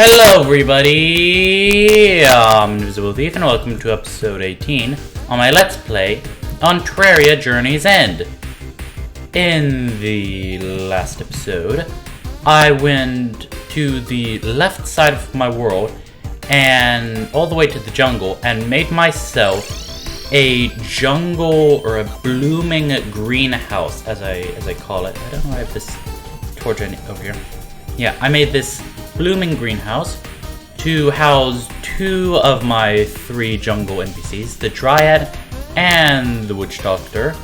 Hello everybody, I'm INVISIBLETHIEF and welcome to episode 18 on my Let's Play on Terraria Journey's End. In the last episode, I went to the left side of my world and all the way to the jungle and made myself a jungle or a blooming greenhouse as I call it. I don't know if I have this torch over here. Yeah, I made this blooming greenhouse to house two of my three jungle NPCs, the Dryad and the Witch Doctor,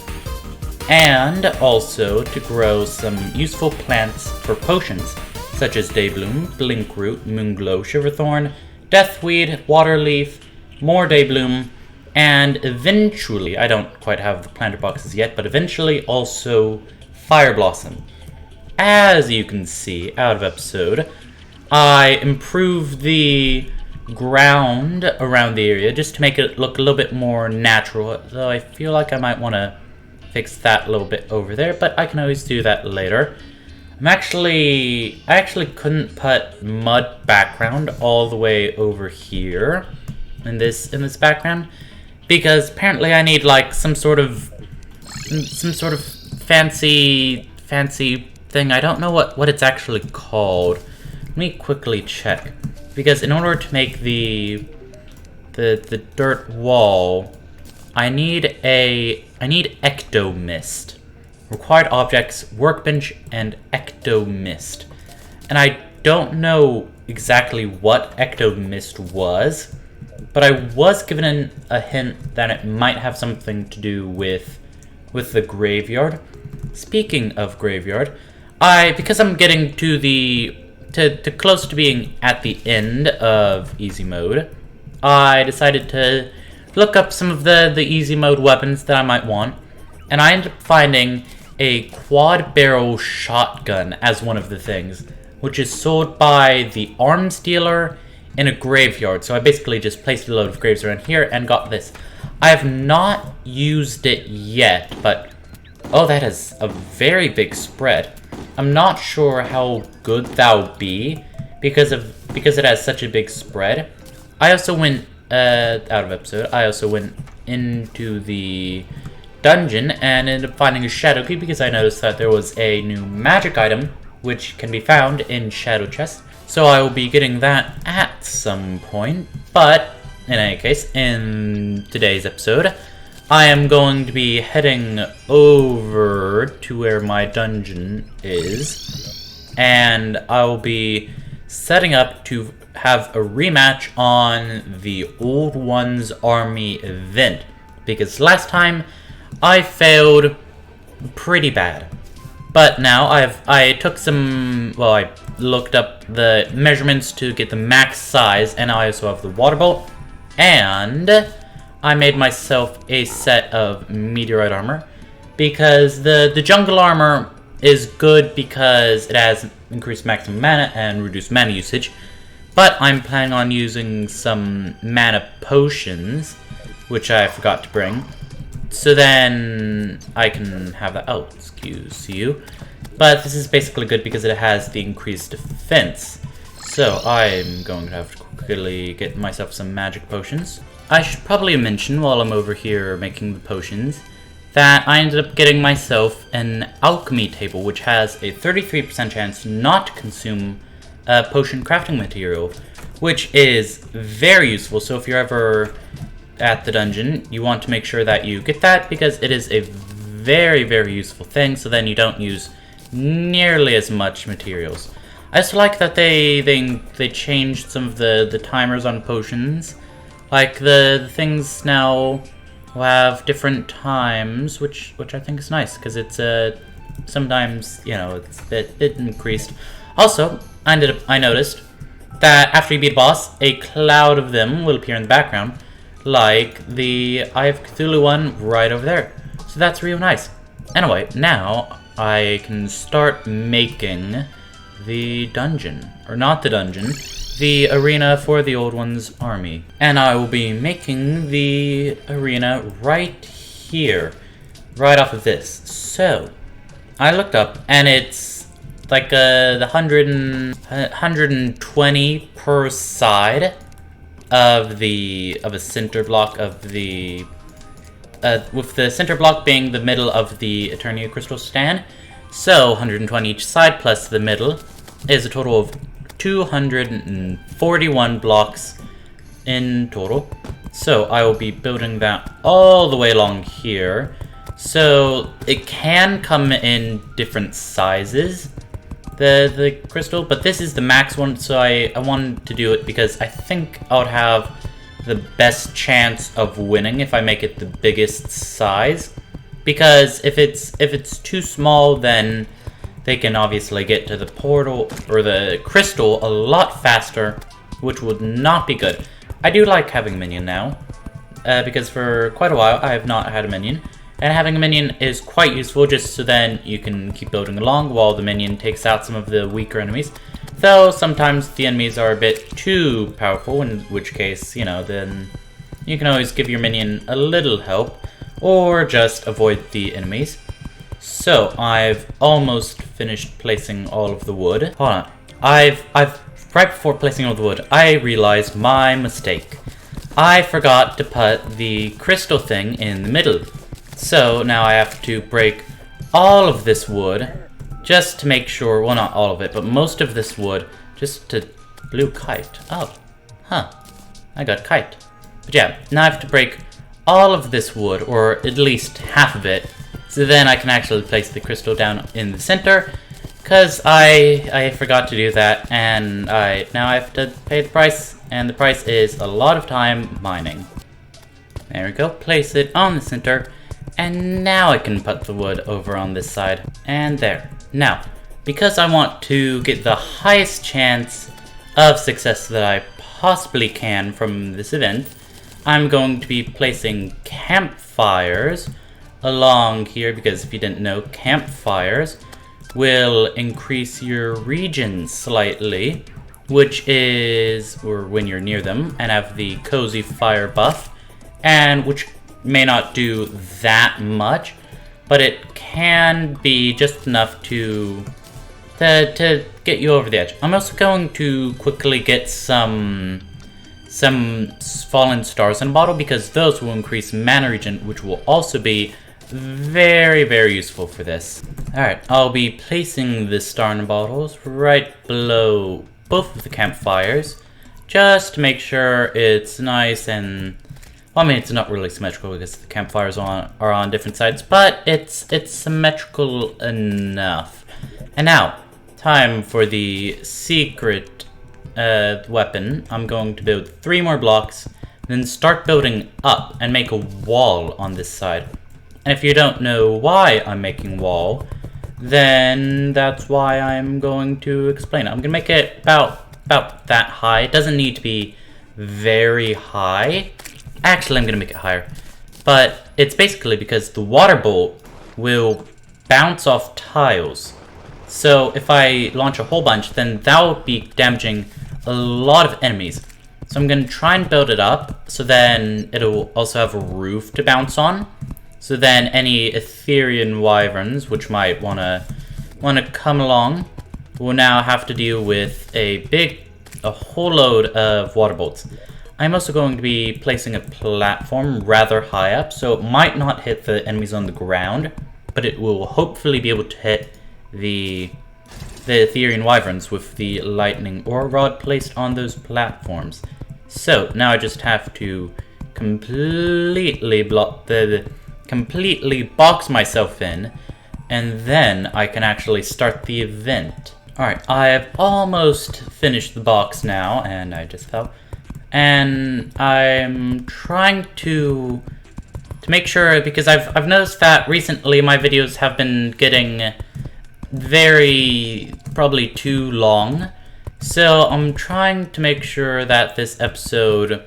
and also to grow some useful plants for potions, such as Daybloom, Blinkroot, Moonglow, Shiverthorn, Deathweed, Waterleaf, more Daybloom, and eventually, I don't quite have the planter boxes yet, but eventually also Fire Blossom. As you can see out of episode, I improved the ground around the area just to make it look a little bit more natural, though I feel like I might want to fix that a little bit over there, but I can always do that later. I actually couldn't put mud background all the way over here in this background because apparently I need like some sort of fancy thing. I don't know what it's actually called. Let me quickly check, because in order to make the dirt wall, I need ectomist. Required objects, workbench, and ectomist. And I don't know exactly what ectomist was, but I was given a hint that it might have something to do with the graveyard. Speaking of graveyard, because I'm getting to close to being at the end of easy mode, I decided to look up some of the easy mode weapons that I might want, and I ended up finding a quad barrel shotgun as one of the things, which is sold by the arms dealer in a graveyard. So I basically just placed a load of graves around here and got this. I have not used it yet, but oh, that is a very big spread. I'm not sure how good that will be because it has such a big spread. I also went out of episode. I also went into the dungeon and ended up finding a shadow key because I noticed that there was a new magic item which can be found in shadow chest. So I will be getting that at some point. But in any case, in today's episode, I am going to be heading over to where my dungeon is, and I will be setting up to have a rematch on the Old Ones Army event, because last time I failed pretty bad. But now I looked up the measurements to get the max size, and I also have the water bolt, and I made myself a set of meteorite armor because the jungle armor is good because it has increased maximum mana and reduced mana usage, but I'm planning on using some mana potions, which I forgot to bring, so then I can have that. Oh, excuse you. But this is basically good because it has the increased defense. So I'm going to have to quickly get myself some magic potions. I should probably mention while I'm over here making the potions that I ended up getting myself an alchemy table, which has a 33% chance not to consume potion crafting material, which is very useful. So if you're ever at the dungeon, you want to make sure that you get that because it is a very, very useful thing, so then you don't use nearly as much materials. I also like that they changed some of the timers on potions. Like the things now will have different times, which I think is nice because it's sometimes it's a bit increased. Also, I noticed that after you beat a boss, a cloud of them will appear in the background, like the Eye of Cthulhu one right over there. So that's real nice. Anyway, now I can start making the dungeon, or not the dungeon, the arena for the Old Ones Army. And I will be making the arena right here, right off of this. So I looked up and it's like the 120 per side of a center block of the with the center block being the middle of the Eternia crystal stand. So 120 each side plus the middle is a total of 241 blocks in total. So I will be building that all the way along here. So it can come in different sizes, the crystal, but this is the max one, so I wanted to do it because I think I would have the best chance of winning if I make it the biggest size. Because if it's too small, then they can obviously get to the portal or the crystal a lot faster, which would not be good. I do like having a minion now, because for quite a while I have not had a minion. And having a minion is quite useful, just so then you can keep building along while the minion takes out some of the weaker enemies. Though sometimes the enemies are a bit too powerful, in which case, you know, then you can always give your minion a little help, or just avoid the enemies. So I've almost finished placing all of the wood. Hold on. I've right before placing all the wood, I realized my mistake. I forgot to put the crystal thing in the middle. So now I have to break all of this wood just to make sure, well, not all of it, but most of this wood just to blue kite. Oh, huh. I got kite. But yeah, now I have to break all of this wood, or at least half of it, so then I can actually place the crystal down in the center, because I forgot to do that, and now I have to pay the price, and the price is a lot of time mining. There we go, place it on the center, and now I can put the wood over on this side, and there. Now, because I want to get the highest chance of success that I possibly can from this event, I'm going to be placing campfires along here, because if you didn't know, campfires will increase your region slightly, which is, or when you're near them, and have the cozy fire buff, and which may not do that much, but it can be just enough to get you over the edge. I'm also going to quickly get some fallen stars in a bottle, because those will increase mana regen, which will also be very, very useful for this. Alright, I'll be placing the star in bottles right below both of the campfires, just to make sure it's nice and, well, I mean, it's not really symmetrical because the campfires are on different sides, but it's symmetrical enough. And now, time for the secret weapon. I'm going to build 3 more blocks, then start building up and make a wall on this side. And if you don't know why I'm making wall, then that's why I'm going to explain it. I'm gonna make it about that high. It doesn't need to be very high. Actually, I'm gonna make it higher. But it's basically because the water bolt will bounce off tiles. So if I launch a whole bunch, then that will be damaging a lot of enemies. So I'm gonna try and build it up, so then it'll also have a roof to bounce on. So then any ETHERIAN wyverns, which might wanna come along, will now have to deal with a whole load of water bolts. I'm also going to be placing a platform rather high up, so it might not hit the enemies on the ground, but it will hopefully be able to hit the ETHERIAN wyverns with the lightning ore rod placed on those platforms. So now I just have to completely box myself in, and then I can actually start the event. Alright, I have almost finished the box now, and I just fell. And I'm trying to make sure, because I've noticed that recently my videos have been getting probably too long. So I'm trying to make sure that this episode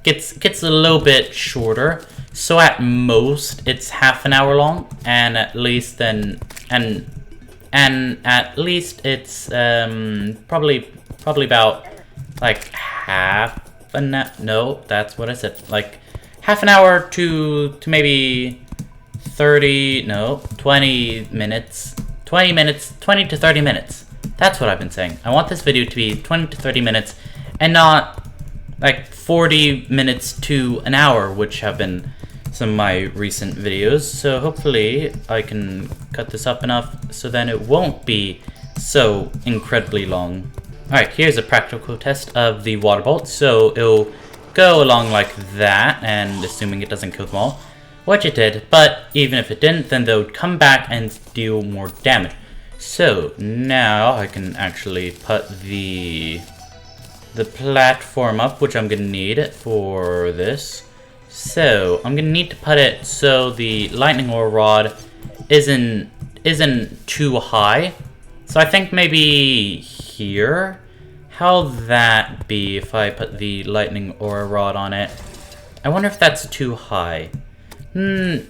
gets a little bit shorter. So at most it's half an hour long, and at least then at least it's probably about like half an hour. No, that's what I said. Like half an hour to maybe 20 minutes. 20 minutes, 20 to 30 minutes. That's what I've been saying. I want this video to be 20 to 30 minutes and not like 40 minutes to an hour, which have been some of my recent videos. So hopefully I can cut this up enough so then it won't be so incredibly long. Alright, here's a practical test of the water bolt. So it'll go along like that, and assuming it doesn't kill them all, which it did, but even if it didn't, then they would come back and deal more damage. So now I can actually put the platform up, which I'm gonna need for this. So I'm gonna need to put it so the lightning ore rod isn't too high. So I think maybe here. How'll that be if I put the lightning ore rod on it? I wonder if that's too high. The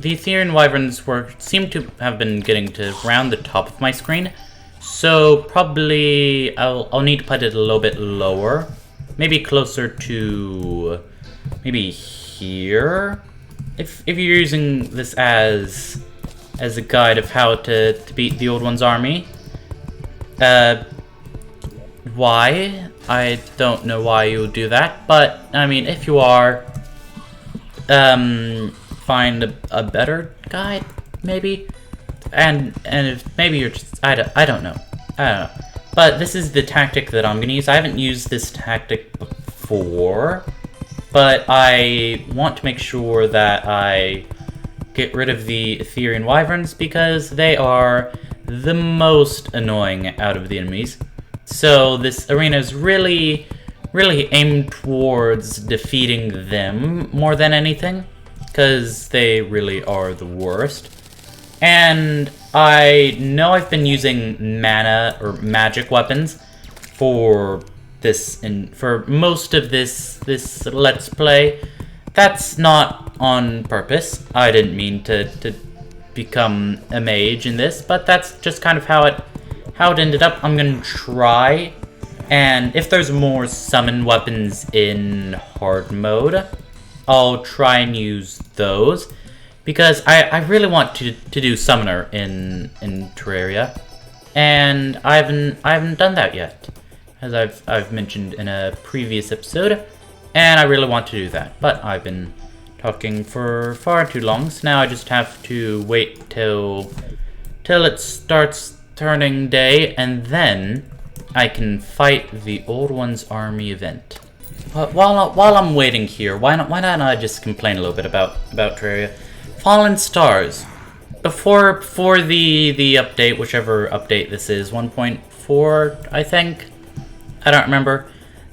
ETHERIAN wyverns seem to have been getting to around the top of my screen. So probably I'll need to put it a little bit lower. Maybe closer to maybe here. If you're using this as a guide of how to beat the Old One's army. Why? I don't know why you would do that, but I mean, if you are, find a better guide, maybe, and if maybe you're just I don't know, but this is the tactic that I'm gonna use. I haven't used this tactic before, but I want to make sure that I get rid of the ETHERIAN wyverns because they are the most annoying out of the enemies. So this arena is really aimed towards defeating them more than anything, because they really are the worst. And I know I've been using mana or magic weapons for this for most of this Let's Play. That's not on purpose. I didn't mean to become a mage in this, but that's just kind of how it ended up. I'm gonna try, and if there's more summon weapons in hard mode, I'll try and use those, because I really want to do summoner in Terraria, and I haven't done that yet, as I've mentioned in a previous episode, and I really want to do that, but I've been talking for far too long, so now I just have to wait till it starts turning day, and then I can fight the Old One's army event. But while I'm waiting here, why not I just complain a little bit about Terraria? Fallen Stars. Before the update, whichever update this is, 1.4, I think. I don't remember.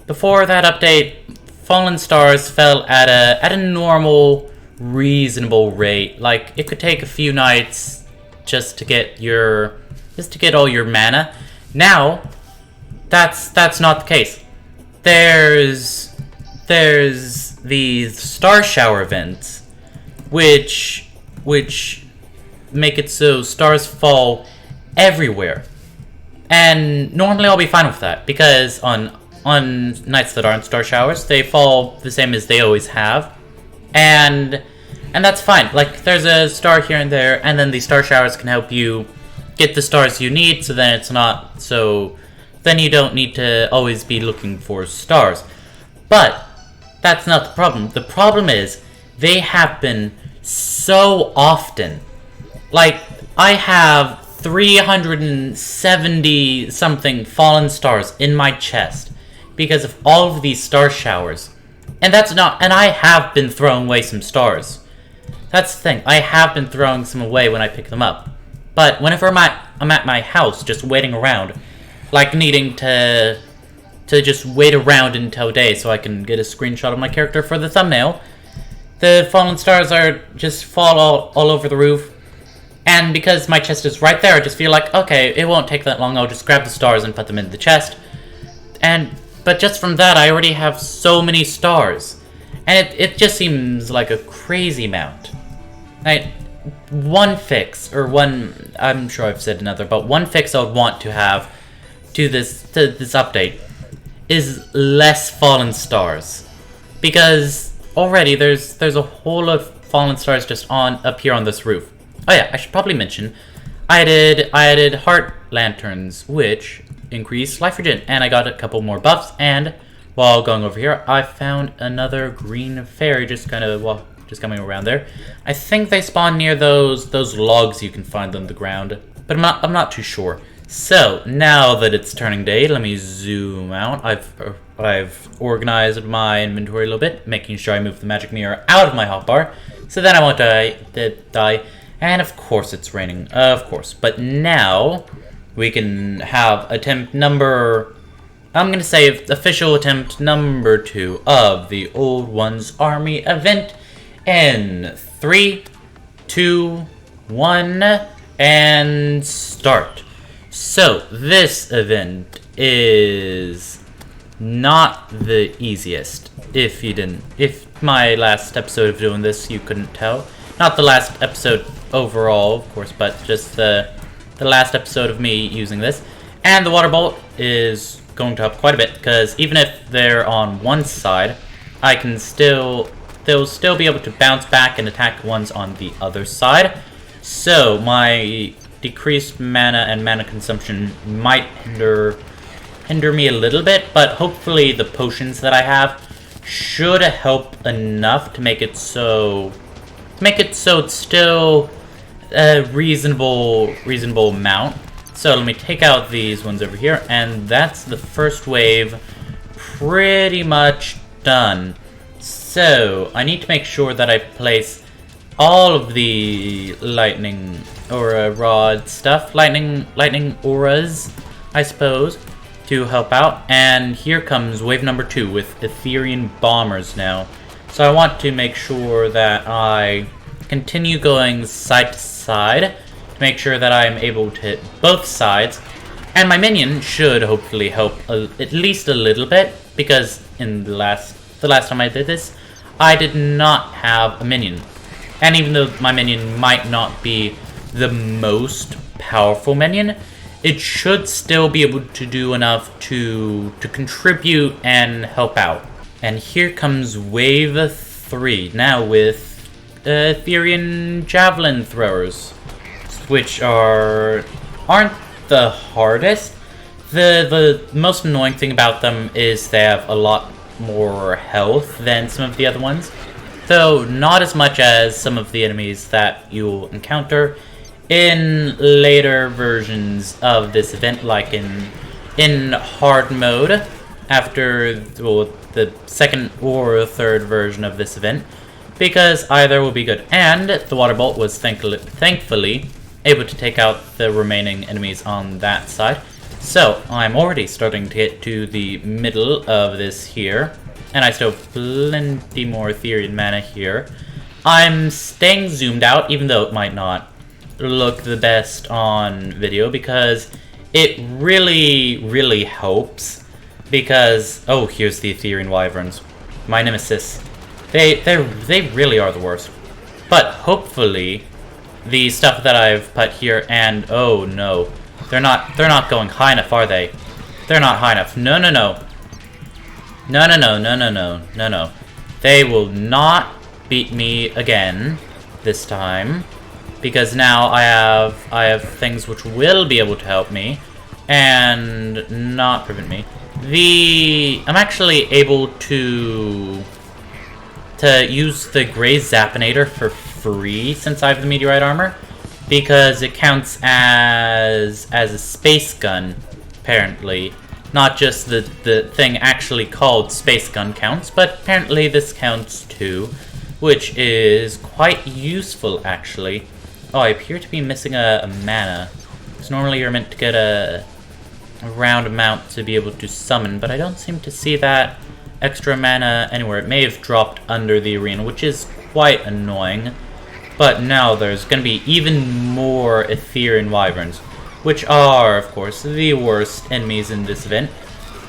Before that update, Fallen Stars fell at a normal, reasonable rate. Like, it could take a few nights just to get all your mana. Now, that's not the case. There's these star shower events, which make it so stars fall everywhere. And normally I'll be fine with that, because on nights that aren't star showers, they fall the same as they always have. And that's fine. Like, there's a star here and there, and then the star showers can help you get the stars you need, so then it's not so then you don't need to always be looking for stars. But that's not the problem. The problem is they happen so often. Like, I have 370 something fallen stars in my chest because of all of these star showers. And I have been throwing away some stars. That's the thing. I have been throwing some away when I pick them up. But whenever I'm at my house, just waiting around, like needing to just wait around until day so I can get a screenshot of my character for the thumbnail, the fallen stars just fall all over the roof. And because my chest is right there, I just feel like, okay, it won't take that long. I'll just grab the stars and put them in the chest. But just from that, I already have so many stars. And it just seems like a crazy amount. One fix, I'm sure I've said another, but one fix I would want to have to this update is less fallen stars. Because already there's a whole lot of fallen stars just up here on this roof. Oh yeah, I should probably mention, I added heart lanterns, which increased life regen, and I got a couple more buffs. And while going over here, I found another green fairy just coming around there. I think they spawn near those logs you can find on the ground, but I'm not too sure. So now that it's turning day, let me zoom out. I've organized my inventory a little bit, making sure I move the magic mirror out of my hotbar, so then I won't die. And of course it's raining, of course. But now we can have attempt number, I'm gonna say official attempt number 2 of the Old Ones Army event in 3, 2, 1, and start. So this event is not the easiest. If my last episode of doing this you couldn't tell, not the last episode overall, of course, but just the last episode of me using this. And the water bolt is going to help quite a bit, because even if they're on one side, they'll still be able to bounce back and attack ones on the other side. So my decreased mana and mana consumption might hinder me a little bit, but hopefully the potions that I have should help enough to make it so it's still a reasonable amount. So let me take out these ones over here, and that's the first wave pretty much done. So I need to make sure that I place all of the lightning aura rod stuff, lightning auras, I suppose, to help out. And here comes wave number 2 with Etherian bombers now. So I want to make sure that I continue going side to side to make sure that I'm able to hit both sides. And my minion should hopefully help at least a little bit, because in the last time I did this, I did not have a minion. And even though my minion might not be the most powerful minion, it should still be able to do enough to contribute and help out. And here comes wave 3, now with Etherian javelin throwers, which aren't the hardest. The most annoying thing about them is they have a lot more health than some of the other ones, though not as much as some of the enemies that you'll encounter in later versions of this event, like in hard mode after the second or third version of this event, because either will be good. And the water bolt was thankfully able to take out the remaining enemies on that side. So I'm already starting to get to the middle of this here, and I still have plenty more Etherian mana here. I'm staying zoomed out, even though it might not look the best on video, because it really helps. Because, oh, here's the Etherian wyverns, my nemesis. They really are the worst. But hopefully the stuff that I've put here, and oh no, they're not going high enough, are they? They're not high enough. No. They will not beat me again this time, because now I have things which will be able to help me and not prevent me. I'm actually able to use the Gray Zappinator for free since I have the meteorite armor, because it counts as a space gun, apparently. Not just the thing actually called space gun counts, but apparently this counts too, which is quite useful actually. Oh, I appear to be missing a mana, because normally you're meant to get a round amount to be able to summon, but I don't seem to see that extra mana anywhere. It may have dropped under the arena, which is quite annoying. But now there's going to be even more Etherian wyverns, which are, of course, the worst enemies in this event.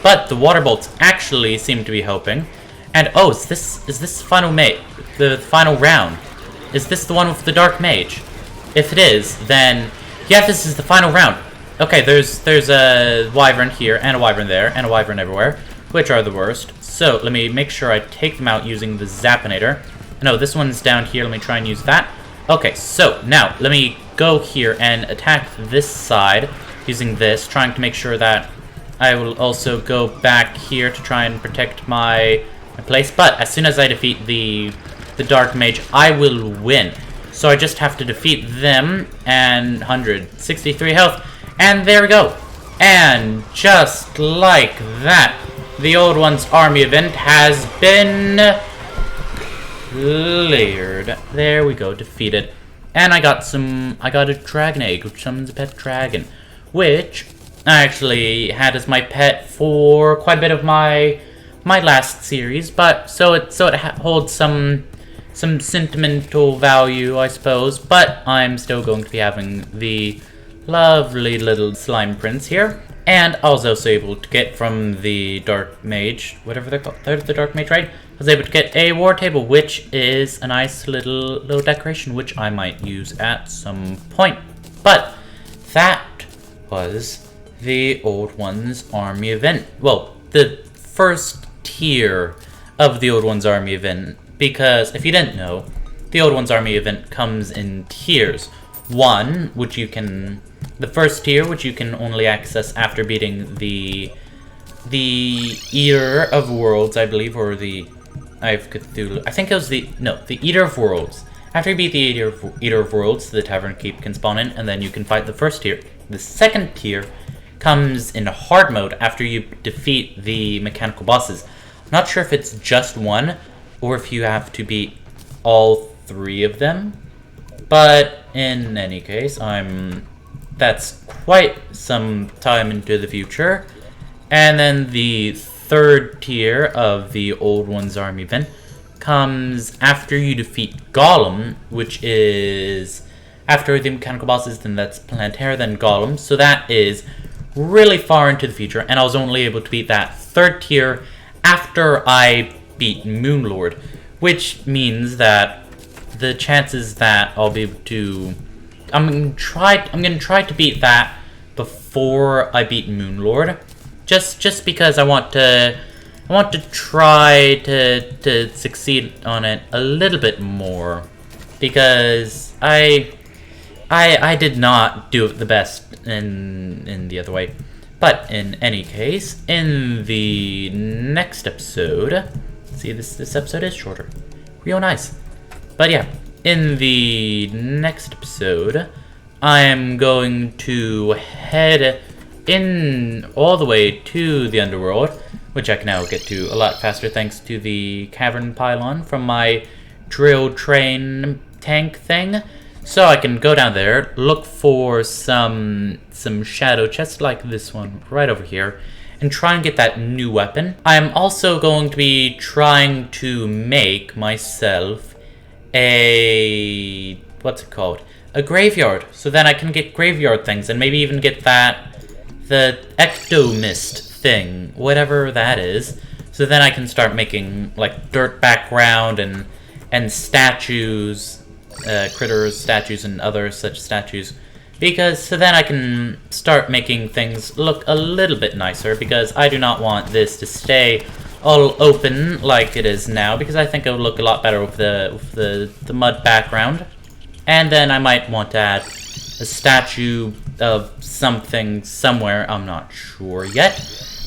But the water bolts actually seem to be helping. And oh, is this the final round? Is this the one with the dark mage? If it is, then yeah, this is the final round. Okay, there's a wyvern here, and a wyvern there, and a wyvern everywhere, which are the worst. So let me make sure I take them out using the Zappinator. No, this one's down here. Let me try and use that. Okay, so now let me go here and attack this side using this, trying to make sure that I will also go back here to try and protect my place. But as soon as I defeat the Dark Mage, I will win. So I just have to defeat them, and 163 health, and there we go. And just like that, the Old One's Army event has been cleared. There we go, defeated. And I got a dragon egg, which summons a pet dragon, which I actually had as my pet for quite a bit of my last series, but so it holds some sentimental value, I suppose. But I'm still going to be having the lovely little slime prince here, and I was also able to get from the Dark Mage, whatever they're called, the Dark Mage, right? I was able to get a war table, which is a nice little decoration, which I might use at some point. But that was the Old One's Army event. Well, the first tier of the Old One's Army event, because if you didn't know, the Old One's Army event comes in tiers. One, the first tier, which you can only access after beating the Eater of Worlds, I believe, or the Eye of Cthulhu. I think it was the Eater of Worlds. After you beat the Eater of Worlds, the Tavern Keep can spawn in, and then you can fight the first tier. The second tier comes in hard mode after you defeat the mechanical bosses. I'm not sure if it's just one, or if you have to beat all 3 of them. But in any case, that's quite some time into the future. And then the third tier of the Old One's Army event comes after you defeat Golem, which is after the mechanical bosses. Then that's Planetara, then Golem. So that is really far into the future, and I was only able to beat that third tier after I beat Moonlord, which means that the chances that I'll be able to I'm gonna try to beat that before I beat Moonlord, just because I want to try to succeed on it a little bit more, because I did not do it the best in the other way. But in any case, in the next episode, see, this episode is shorter, real nice. But yeah, in the next episode, I am going to head in all the way to the underworld, which I can now get to a lot faster thanks to the cavern pylon from my drill train tank thing. So I can go down there, look for some shadow chests like this one right over here, and try and get that new weapon. I am also going to be trying to make myself a a graveyard, so then I can get graveyard things, and maybe even get the ectomist thing, whatever that is, so then I can start making like dirt background and statues, critters, statues, and other such statues, because so then I can start making things look a little bit nicer, because I do not want this to stay all open like it is now, because I think it would look a lot better with the mud background. And then I might want to add a statue of something somewhere, I'm not sure yet.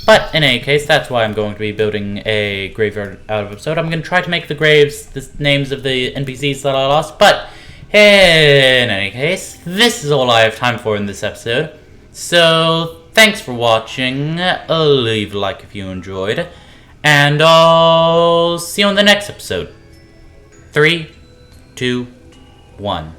But in any case, that's why I'm going to be building a graveyard out of episode. I'm going to try to make the graves the names of the NPCs that I lost, but in any case, this is all I have time for in this episode. So, thanks for watching, leave a like if you enjoyed, and I'll see you in the next episode. 3, 2, 1.